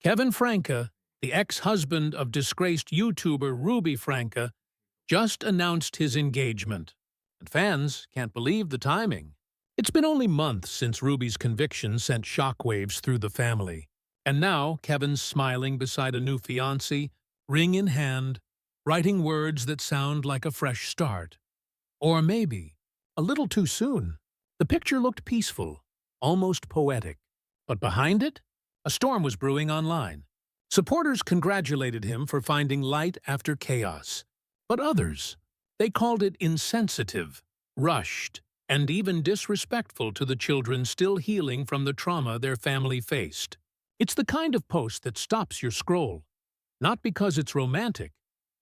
Kevin Franke, the ex-husband of disgraced YouTuber Ruby Franke, just announced his engagement. And fans can't believe the timing. It's been only months since Ruby's conviction sent shockwaves through the family. And now Kevin's smiling beside a new fiancée, ring in hand, writing words that sound like a fresh start. Or maybe a little too soon. The picture looked peaceful, almost poetic. But behind it, a storm was brewing online. Supporters congratulated him for finding light after chaos. But others, they called it insensitive, rushed, and even disrespectful to the children still healing from the trauma their family faced. It's the kind of post that stops your scroll, not because it's romantic,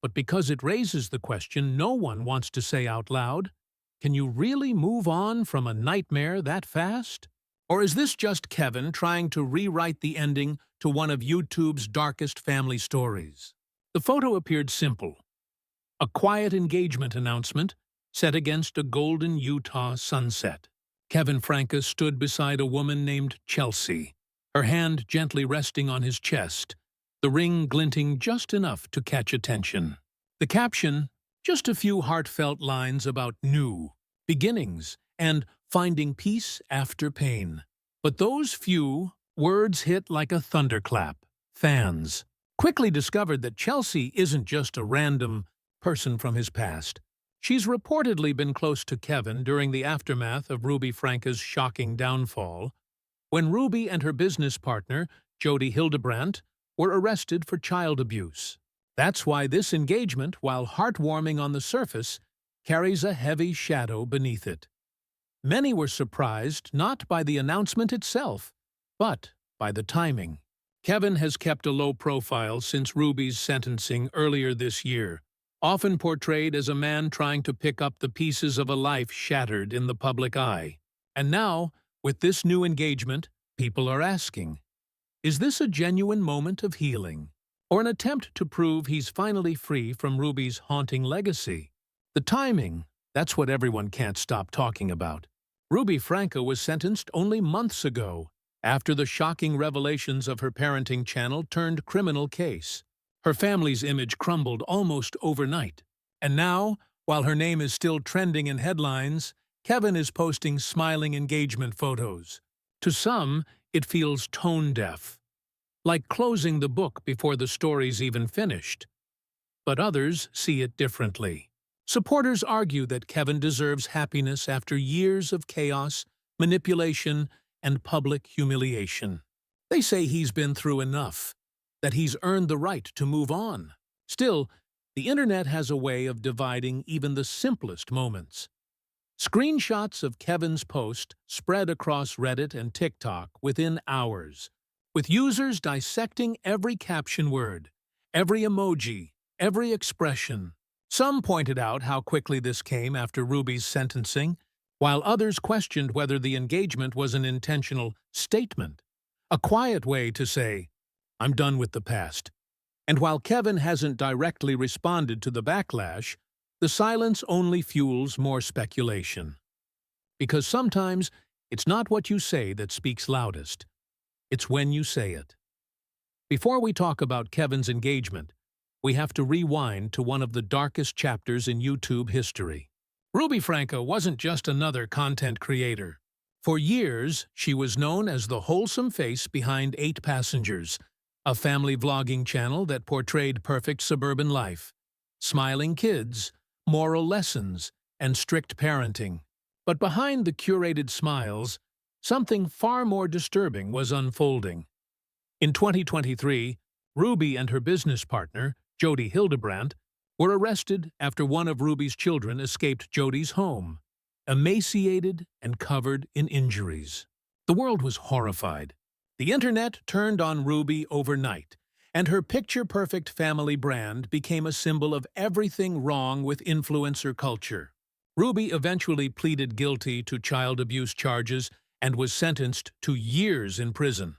but because it raises the question no one wants to say out loud. Can you really move on from a nightmare that fast? Or is this just Kevin trying to rewrite the ending to one of YouTube's darkest family stories? The photo appeared simple. A quiet engagement announcement set against a golden Utah sunset. Kevin Franke stood beside a woman named Chelsea, her hand gently resting on his chest, the ring glinting just enough to catch attention. The caption, just a few heartfelt lines about new beginnings and finding peace after pain. But those few words hit like a thunderclap. Fans quickly discovered that Chelsea isn't just a random person from his past. She's reportedly been close to Kevin during the aftermath of Ruby Franke's shocking downfall, when Ruby and her business partner, Jody Hildebrandt, were arrested for child abuse. That's why this engagement, while heartwarming on the surface, carries a heavy shadow beneath it. Many were surprised not by the announcement itself, but by the timing. Kevin has kept a low profile since Ruby's sentencing earlier this year, often portrayed as a man trying to pick up the pieces of a life shattered in the public eye. And now, with this new engagement, people are asking, is this a genuine moment of healing, or an attempt to prove he's finally free from Ruby's haunting legacy? The timing, that's what everyone can't stop talking about. Ruby Franke was sentenced only months ago, after the shocking revelations of her parenting channel turned criminal case. Her family's image crumbled almost overnight. And now, while her name is still trending in headlines, Kevin is posting smiling engagement photos. To some, it feels tone-deaf, like closing the book before the story's even finished. But others see it differently. Supporters argue that Kevin deserves happiness after years of chaos, manipulation, and public humiliation. They say he's been through enough, that he's earned the right to move on. Still, the internet has a way of dividing even the simplest moments. Screenshots of Kevin's post spread across Reddit and TikTok within hours, with users dissecting every caption word, every emoji, every expression. Some pointed out how quickly this came after Ruby's sentencing, while others questioned whether the engagement was an intentional statement, a quiet way to say, I'm done with the past. And while Kevin hasn't directly responded to the backlash, the silence only fuels more speculation. Because sometimes it's not what you say that speaks loudest, it's when you say it. Before we talk about Kevin's engagement, we have to rewind to one of the darkest chapters in YouTube history. Ruby Franke wasn't just another content creator. For years, she was known as the wholesome face behind 8 Passengers, a family vlogging channel that portrayed perfect suburban life, smiling kids, moral lessons, and strict parenting. But behind the curated smiles, something far more disturbing was unfolding. In 2023, Ruby and her business partner, Jody Hildebrandt, were arrested after one of Ruby's children escaped Jody's home, emaciated and covered in injuries. The world was horrified. The internet turned on Ruby overnight, and her picture-perfect family brand became a symbol of everything wrong with influencer culture. Ruby eventually pleaded guilty to child abuse charges and was sentenced to years in prison,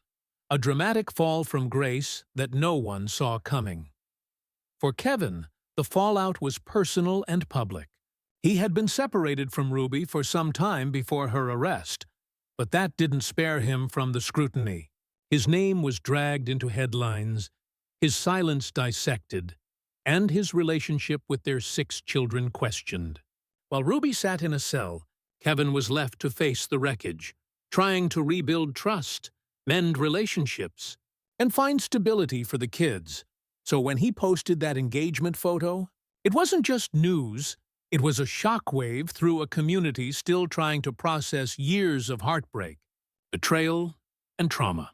a dramatic fall from grace that no one saw coming. For Kevin, the fallout was personal and public. He had been separated from Ruby for some time before her arrest, but that didn't spare him from the scrutiny. His name was dragged into headlines, his silence dissected, and his relationship with their 6 children questioned. While Ruby sat in a cell, Kevin was left to face the wreckage, trying to rebuild trust, mend relationships, and find stability for the kids. So when he posted that engagement photo, it wasn't just news, it was a shockwave through a community still trying to process years of heartbreak, betrayal, and trauma.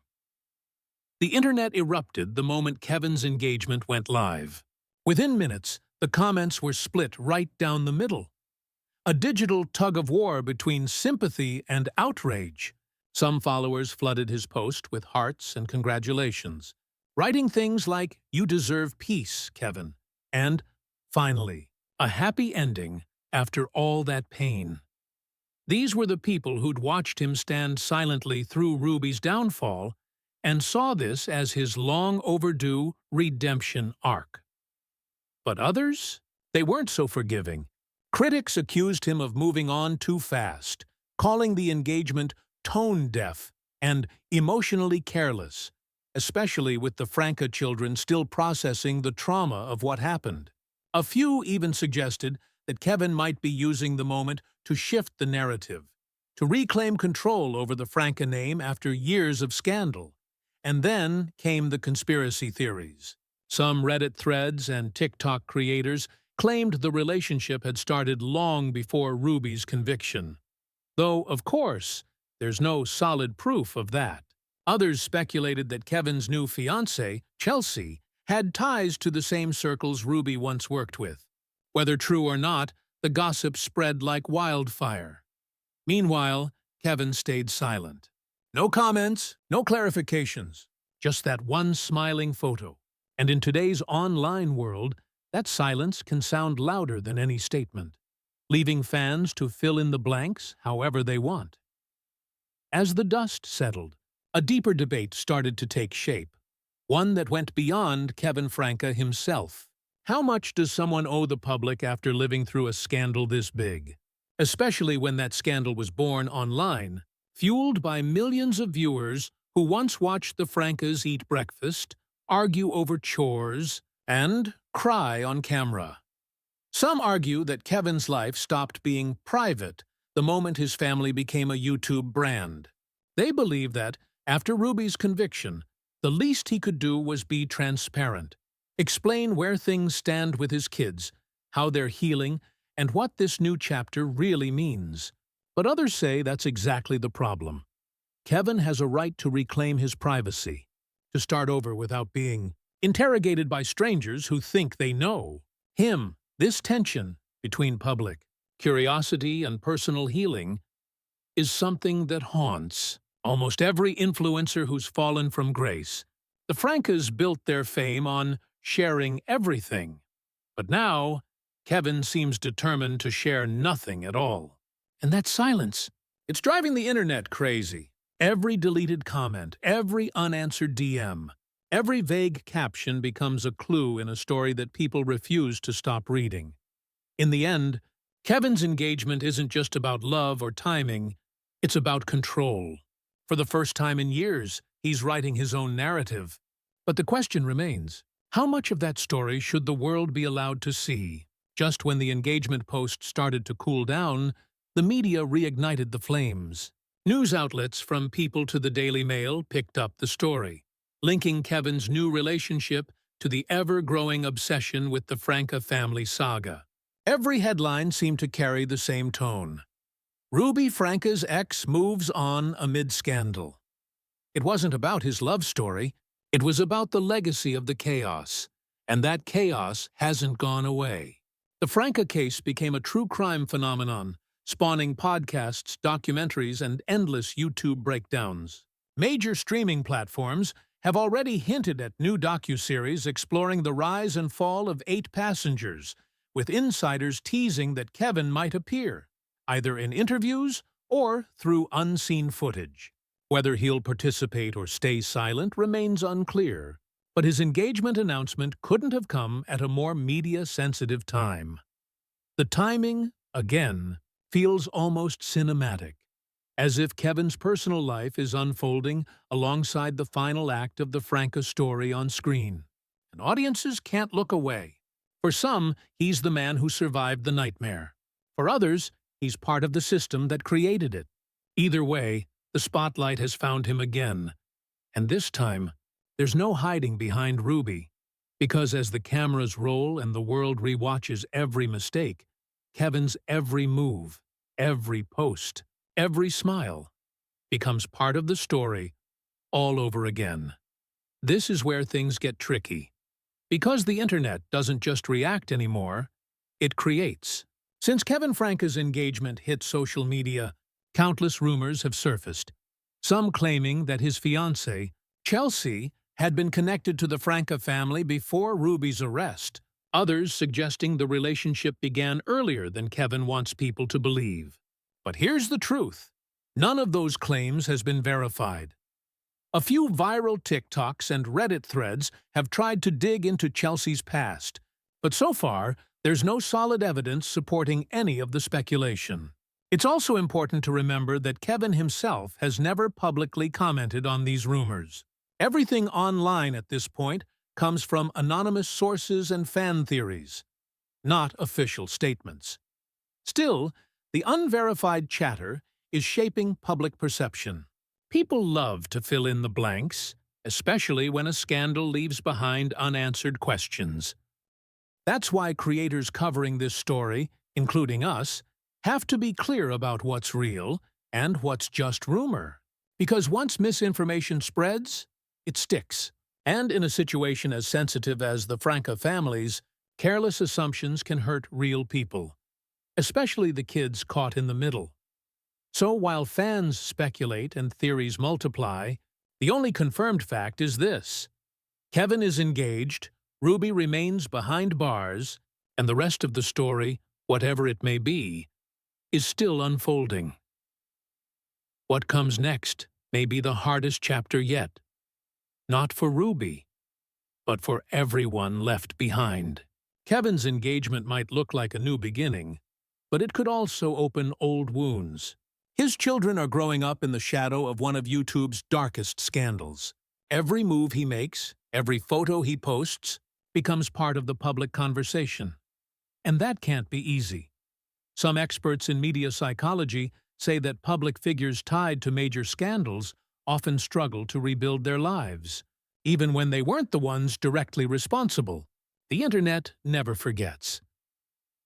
The internet erupted the moment Kevin's engagement went live. Within minutes, the comments were split right down the middle. A digital tug-of-war between sympathy and outrage. Some followers flooded his post with hearts and congratulations, writing things like, "You deserve peace, Kevin," and, finally, a happy ending after all that pain. These were the people who'd watched him stand silently through Ruby's downfall and saw this as his long-overdue redemption arc. But others? They weren't so forgiving. Critics accused him of moving on too fast, calling the engagement tone-deaf and emotionally careless, especially with the Franke children still processing the trauma of what happened. A few even suggested that Kevin might be using the moment to shift the narrative, to reclaim control over the Franke name after years of scandal. And then came the conspiracy theories. Some Reddit threads and TikTok creators claimed the relationship had started long before Ruby's conviction. Though, of course, there's no solid proof of that. Others speculated that Kevin's new fiancée, Chelsea, had ties to the same circles Ruby once worked with. Whether true or not, the gossip spread like wildfire. Meanwhile, Kevin stayed silent. No comments, no clarifications, just that one smiling photo. And in today's online world, that silence can sound louder than any statement, leaving fans to fill in the blanks however they want. As the dust settled, a deeper debate started to take shape, one that went beyond Kevin Franke himself. How much does someone owe the public after living through a scandal this big? Especially when that scandal was born online, fueled by millions of viewers who once watched the Frankes eat breakfast, argue over chores, and cry on camera. Some argue that Kevin's life stopped being private the moment his family became a YouTube brand. They believe that, after Ruby's conviction, the least he could do was be transparent, explain where things stand with his kids, how they're healing, and what this new chapter really means. But others say that's exactly the problem. Kevin has a right to reclaim his privacy, to start over without being interrogated by strangers who think they know him. This tension between public curiosity and personal healing is something that haunts almost every influencer who's fallen from grace. The Frankes built their fame on sharing everything, but now Kevin seems determined to share nothing at all. And that silence, it's driving the internet crazy. Every deleted comment, every unanswered DM, every vague caption becomes a clue in a story that people refuse to stop reading. In the end, Kevin's engagement isn't just about love or timing, it's about control. For the first time in years, he's writing his own narrative. But the question remains, how much of that story should the world be allowed to see? Just when the engagement post started to cool down, the media reignited the flames. News outlets from People to the Daily Mail picked up the story, linking Kevin's new relationship to the ever-growing obsession with the Franke family saga. Every headline seemed to carry the same tone. Ruby Franke's ex moves on amid scandal. It wasn't about his love story, it was about the legacy of the chaos, and that chaos hasn't gone away. The Franke case became a true crime phenomenon, spawning podcasts, documentaries, and endless YouTube breakdowns. Major streaming platforms have already hinted at new docuseries exploring the rise and fall of 8 passengers, with insiders teasing that Kevin might appear, either in interviews or through unseen footage. Whether he'll participate or stay silent remains unclear, but his engagement announcement couldn't have come at a more media-sensitive time. The timing, again, feels almost cinematic. as if Kevin's personal life is unfolding alongside the final act of the Franke story on screen. And audiences can't look away. For some, he's the man who survived the nightmare. For others, he's part of the system that created it. Either way, the spotlight has found him again. And this time, there's no hiding behind Ruby. Because as the cameras roll and the world rewatches every mistake, Kevin's every move, every post, every smile becomes part of the story all over again. This is where things get tricky. Because the internet doesn't just react anymore, it creates. Since Kevin Franke's engagement hit social media, countless rumors have surfaced. Some claiming that his fiancée, Chelsea, had been connected to the Franke family before Ruby's arrest. Others suggesting the relationship began earlier than Kevin wants people to believe. But here's the truth. None of those claims has been verified. A few viral TikToks and Reddit threads have tried to dig into Chelsea's past, but so far, there's no solid evidence supporting any of the speculation. It's also important to remember that Kevin himself has never publicly commented on these rumors. Everything online at this point comes from anonymous sources and fan theories, not official statements. Still, the unverified chatter is shaping public perception. People love to fill in the blanks, especially when a scandal leaves behind unanswered questions. That's why creators covering this story, including us, have to be clear about what's real and what's just rumor. Because once misinformation spreads, it sticks. And in a situation as sensitive as the Franke family's, careless assumptions can hurt real people, especially the kids caught in the middle. So while fans speculate and theories multiply, the only confirmed fact is this. Kevin is engaged, Ruby remains behind bars, and the rest of the story, whatever it may be, is still unfolding. What comes next may be the hardest chapter yet. Not for Ruby, but for everyone left behind. Kevin's engagement might look like a new beginning, but it could also open old wounds. His children are growing up in the shadow of one of YouTube's darkest scandals. Every move he makes, every photo he posts, becomes part of the public conversation. And that can't be easy. Some experts in media psychology say that public figures tied to major scandals often struggle to rebuild their lives, even when they weren't the ones directly responsible. The internet never forgets.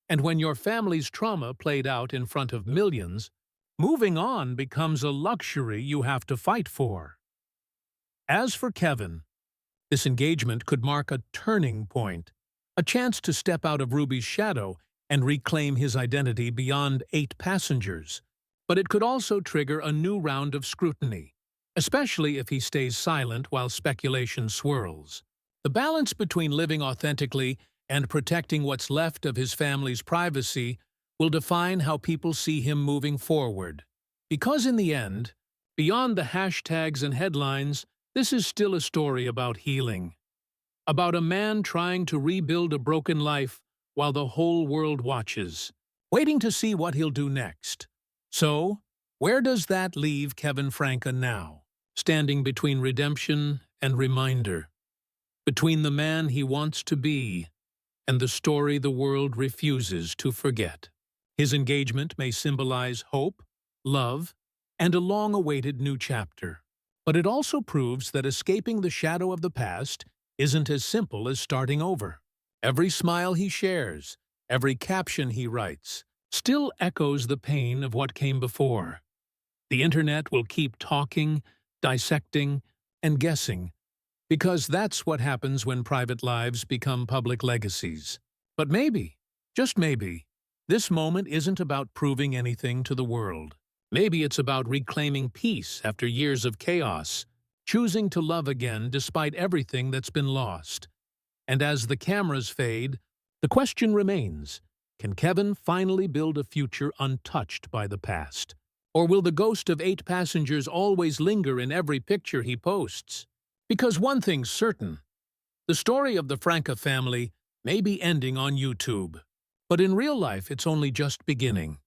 And when your family's trauma played out in front of millions, moving on becomes a luxury you have to fight for. As for Kevin, this engagement could mark a turning point, a chance to step out of Ruby's shadow and reclaim his identity beyond 8 passengers. But it could also trigger a new round of scrutiny, especially if he stays silent while speculation swirls. The balance between living authentically and protecting what's left of his family's privacy will define how people see him moving forward. Because in the end, beyond the hashtags and headlines, this is still a story about healing. About a man trying to rebuild a broken life while the whole world watches, waiting to see what he'll do next. So, where does that leave Kevin Franke now? Standing between redemption and reminder. Between the man he wants to be and the story the world refuses to forget. His engagement may symbolize hope, love, and a long-awaited new chapter. But it also proves that escaping the shadow of the past isn't as simple as starting over. Every smile he shares, every caption he writes, still echoes the pain of what came before. The internet will keep talking, dissecting, and guessing, because that's what happens when private lives become public legacies. But maybe, just maybe, this moment isn't about proving anything to the world. Maybe it's about reclaiming peace after years of chaos, choosing to love again despite everything that's been lost. And as the cameras fade, the question remains, can Kevin finally build a future untouched by the past? Or will the ghost of 8 passengers always linger in every picture he posts? Because one thing's certain, the story of the Franke family may be ending on YouTube, but in real life it's only just beginning.